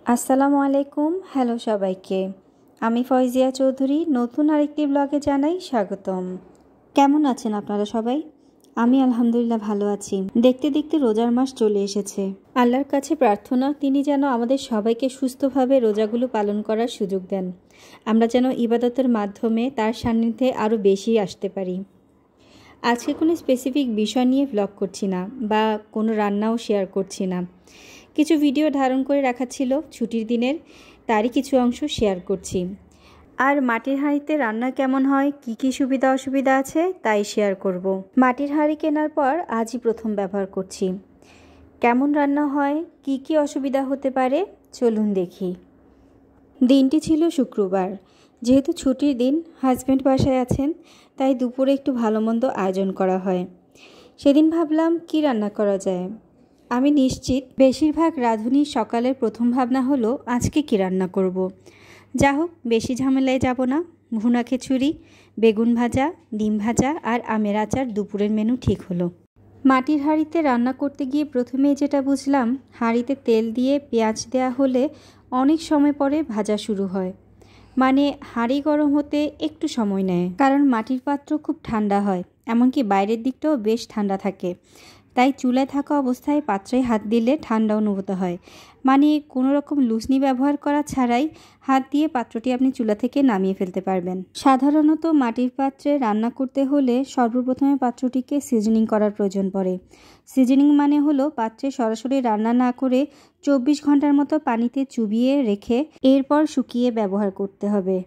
আসসালামু আলাইকুম। হ্যালো সবাইকে, আমি ফয়জিয়া চৌধুরী নতুন আরেকটি ব্লগে জানাই স্বাগতম। কেমন আছেন আপনারা সবাই? আমি আলহামদুলিল্লাহ ভালো আছি। দেখতে দেখতে রোজার মাস চলে এসেছে। আল্লাহর কাছে প্রার্থনা তিনি যেন আমাদের সবাইকে সুস্থভাবে রোজাগুলো পালন করার সুযোগ দেন। আমরা যেন ইবাদতের মাধ্যমে তার সান্নিধ্যে আরও বেশি আসতে পারি। আজকে কোনো স্পেসিফিক বিষয় নিয়ে ব্লগ করছি না বা কোনো রান্নাও শেয়ার করছি না। কিছু ভিডিও ধারণ করে রাখা ছিল ছুটির দিনের, তারই কিছু অংশ শেয়ার করছি। আর মাটির হাঁড়িতে রান্না কেমন হয়, কি সুবিধা অসুবিধা আছে তাই শেয়ার করব। মাটির হাঁড়ি কেনার পর আজই প্রথম ব্যবহার করছি। কেমন রান্না হয়, কি অসুবিধা হতে পারে চলুন দেখি। দিনটি ছিল শুক্রবার। যেহেতু ছুটির দিন, হাজব্যান্ড বাসায় আছেন, তাই দুপুরে একটু ভালো মন্দ আয়োজন করা হয়। সেদিন ভাবলাম কি রান্না করা যায়। আমি নিশ্চিত বেশিরভাগ রাঁধুনির সকালের প্রথম ভাবনা হলো আজকে কি রান্না করব। যা হোক, বেশি ঝামেলায় যাব না। ভুনা খিচুড়ি, বেগুন ভাজা, ডিম ভাজা আর আমের আচার দুপুরের মেনু ঠিক হলো। মাটির হাঁড়িতে রান্না করতে গিয়ে প্রথমেই যেটা বুঝলাম, হাঁড়িতে তেল দিয়ে পেঁয়াজ দেওয়া হলে অনেক সময় পরে ভাজা শুরু হয়। মানে হাঁড়ি গরম হতে একটু সময় নেয়, কারণ মাটির পাত্র খুব ঠান্ডা হয়, এমনকি বাইরের দিকটাও বেশ ঠান্ডা থাকে। তাই চুলায় থাকা অবস্থায় পাত্রে হাত দিলে ঠান্ডা অনুভূত হয়। মানে কোনো রকম লুসনি ব্যবহার করা ছাড়াই হাত দিয়ে পাত্রটি আপনি চুলা থেকে নামিয়ে ফেলতে পারবেন। সাধারণত মাটির পাত্রে রান্না করতে হলে সর্বপ্রথমে পাত্রটিকে সিজনিং করার প্রয়োজন পড়ে। সিজনিং মানে হলো পাত্রে সরাসরি রান্না না করে 24 ঘন্টার মতো পানিতে চুবিয়ে রেখে এরপর শুকিয়ে ব্যবহার করতে হবে।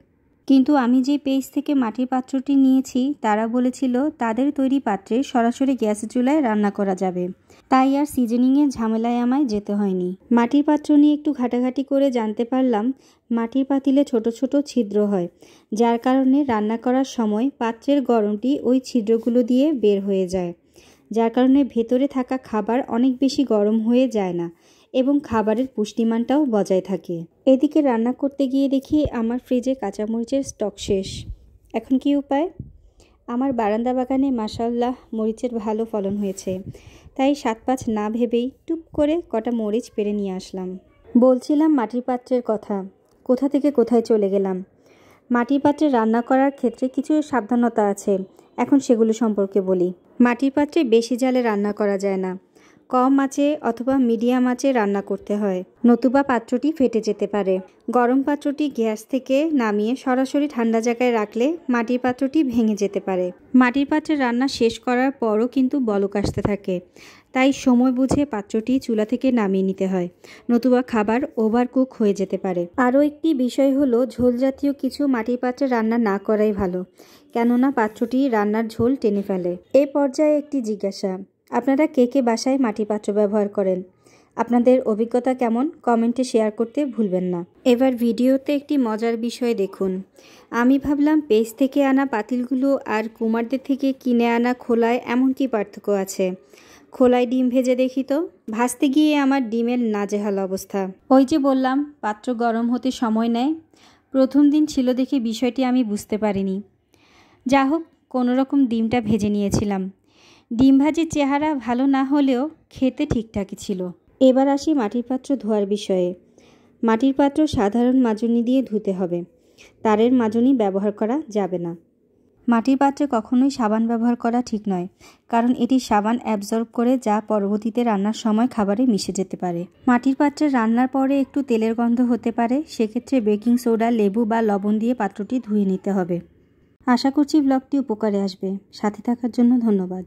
কিন্তু আমি যে পেজ থেকে মাটির পাত্রটি নিয়েছি তারা বলেছিল তাদের তৈরি পাত্রে সরাসরি গ্যাস চুলায় রান্না করা যাবে, তাই আর সিজনিংয়ের ঝামেলায় আমায় যেতে হয়নি। মাটির পাত্র নিয়ে একটু ঘাটাঘাটি করে জানতে পারলাম মাটির পাতিলে ছোট ছোট ছিদ্র হয়, যার কারণে রান্না করার সময় পাত্রের গরমটি ওই ছিদ্রগুলো দিয়ে বের হয়ে যায়, যার কারণে ভেতরে থাকা খাবার অনেক বেশি গরম হয়ে যায় না এবং খাবারের পুষ্টিমানটাও বজায় থাকে। এদিকে রান্না করতে গিয়ে দেখি আমার ফ্রিজে কাঁচামরিচের স্টক শেষ। এখন কি উপায়? আমার বারান্দা বাগানে মাশাআল্লাহ মরিচের ভালো ফলন হয়েছে, তাই 7-5 না ভেবেই টুপ করে কটা মরিচ পেরে নিয়ে আসলাম। বলছিলাম মাটির পাত্রের কথা, কোথা থেকে কোথায় চলে গেলাম। মাটির পাত্রে রান্না করার ক্ষেত্রে কিছু সাবধানতা আছে, এখন সেগুলো সম্পর্কে বলি। মাটির পাত্রে বেশি জালে রান্না করা যায় না, কম আঁচে অথবা মিডিয়াম আঁচে রান্না করতে হয়, নতুবা পাত্রটি ফেটে যেতে পারে। গরম পাত্রটি গ্যাস থেকে নামিয়ে সরাসরি ঠান্ডা জায়গায় রাখলে মাটির পাত্রটি ভেঙে যেতে পারে। মাটির পাত্রে রান্না শেষ করার পরও কিন্তু বলক আসতে থাকে, তাই সময় বুঝে পাত্রটি চুলা থেকে নামিয়ে নিতে হয়, নতুবা খাবার ওভারকুক হয়ে যেতে পারে। আরও একটি বিষয় হলো ঝোল জাতীয় কিছু মাটির পাত্রে রান্না না করাই ভালো, কেননা পাত্রটি রান্নার ঝোল টেনে ফেলে। এই পর্যায়ে একটি জিজ্ঞাসা, আপনারা কে বাসায় মাটির পাত্র ব্যবহার করেন? আপনাদের অভিজ্ঞতা কেমন কমেন্টে শেয়ার করতে ভুলবেন না। এবার ভিডিওতে একটি মজার বিষয় দেখুন। আমি ভাবলাম পেজ থেকে আনা পাতিলগুলো আর কুমারদের থেকে কিনে আনা খোলায় এমন কি পার্থক্য আছে। খোলায় ডিম ভেজে দেখি তো, ভাজতে গিয়ে আমার ডিমের নাজেহাল অবস্থা। ওই যে বললাম পাত্র গরম হতে সময় নেয়, প্রথম দিন ছিল দেখে বিষয়টি আমি বুঝতে পারিনি। যা হোক, কোনো রকম ডিমটা ভেজে নিয়েছিলাম। ডিম ভাজির চেহারা ভালো না হলেও খেতে ঠিকঠাকই ছিল। এবার আসি মাটির পাত্র ধোয়ার বিষয়ে। মাটির পাত্র সাধারণ মাজনি দিয়ে ধুতে হবে, তারের মাজনি ব্যবহার করা যাবে না। মাটির পাত্রে কখনোই সাবান ব্যবহার করা ঠিক নয়, কারণ এটি সাবান অ্যাবজর্ব করে যা পরবর্তীতে রান্নার সময় খাবারে মিশে যেতে পারে। মাটির পাত্রে রান্নার পরে একটু তেলের গন্ধ হতে পারে, সেক্ষেত্রে বেকিং সোডা, লেবু বা লবণ দিয়ে পাত্রটি ধুয়ে নিতে হবে। আশা করছি ব্লগটি উপকারে আসবে। সাথে থাকার জন্য ধন্যবাদ।